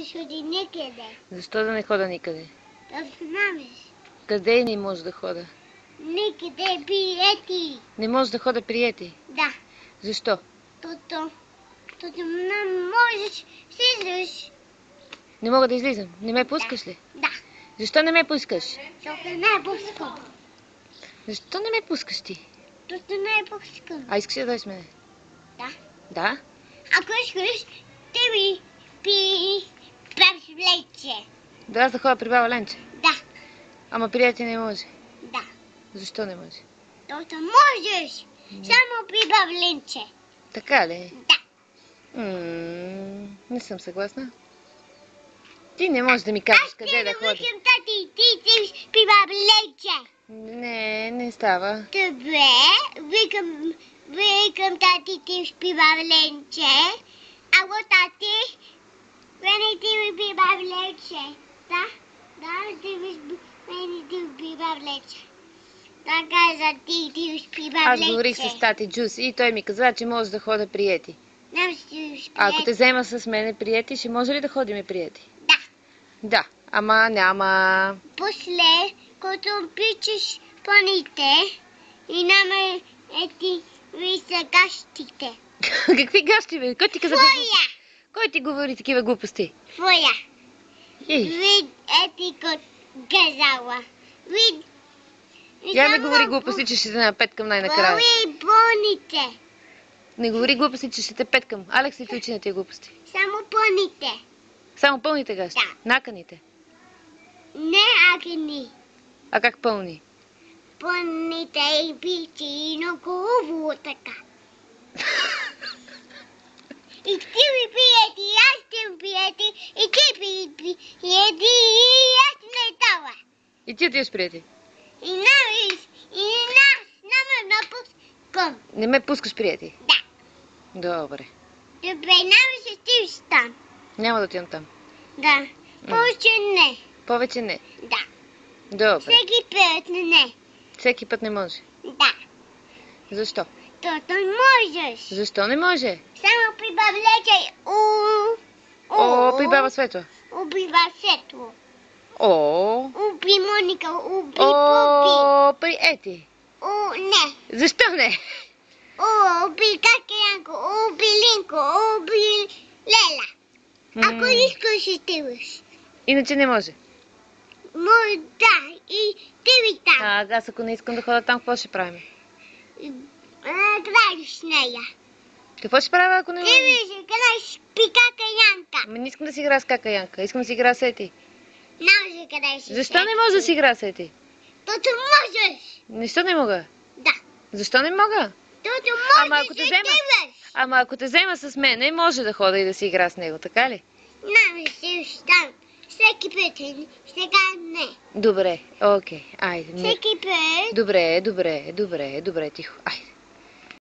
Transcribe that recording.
можеш да ходи никъде. Защо да не хода никъде? Да знаеш. Къде не може да хода? Никъде приети. Не може да хода приети. Да. Защо? Тото не можеш да излизаш. Не мога да излизам. Не ме пускаш ли? Да. Защо не ме пускаш? Защото не пускам. Защо не ме пускаш ти? Защото не пускам. А искаш ли да дойдеш с мене? Да. Да? Ако искаш, ти ми правиш влече. Да, аз да ходя при баба Ленче. Да. Ама приятел не може. Да. Защо не може? Защото можеш. Само при бабленче. Така ли? Да. Не съм съгласна. Ти не можеш да ми кажеш къде да ходя. Аз викам тати, ти си при бабленче. Не става. Добре, викам тати, ти си при бабленче. Ало тати, мене ти ми при бабленче. Да, ти ми при бабленче. Така за ти си при бабленче. Аз говорих с тати Джуси и той ми каза, че може да хода приети. Няма си А ако те взема с мене приети, ще може ли да ходим приети? Да. Да, ама няма. После, като пичеш паните и наме ви са гащите. Какви гащи, бе? Кой ти каза? Твоя! Кой ти говори такива глупости? Твоя! Ей, Вид кот газала. Вид... я не говори глупости, че ще те напеткам най-накрая. Боли боните. Не говори глупости, че ще те петкам. Алекс ли ти учи на тия глупости? Само паните. Само пълните гащи? Да. Наканите? Не агни. А как пълни? Паните и бичи много хубаво така. И ти ми приети, и аз ти ми приети, и ти ми приети, и аз не дава. И ти отиваш приети? И нас не напускам. Не ме пускаш приети? Да. Добре. Добре, няма се стиваш там. Няма да отивам там. Да. Повече не. Повече не. Да. Добре. Всеки път не. Всеки път не може. Да. Защо? Тото можеш. Защо не може? Само при баблече. О, при баба Светла. При Васето. О, При Моника. При Пупи. о, при Ети. Не. Защо не? При Какаянко. При Линко. При Лела. Ако искаш ще стиваш. Иначе не може. Може да. И ти ми там. Аз ако не искам да ходя там, какво ще правим? Играеш с нея. Какво ще правя, ако не Ти ми ще играеш при Какаянка. Ами не искам да си игра с Кака Янка. Искам да си игра с Ети. Няма да играеш с Защо не може да си игра с Ети? Тото можеш. Защо не мога? Да. Защо не мога? Тото Ама можеш ако да те взема, стиваш. ама ако те взема с мене, може да хода и да си игра с него, така ли? Няма да стиваш там. Всеки път. Сега не. Добре, окей, айде. Всеки път. Добре, тихо, айде.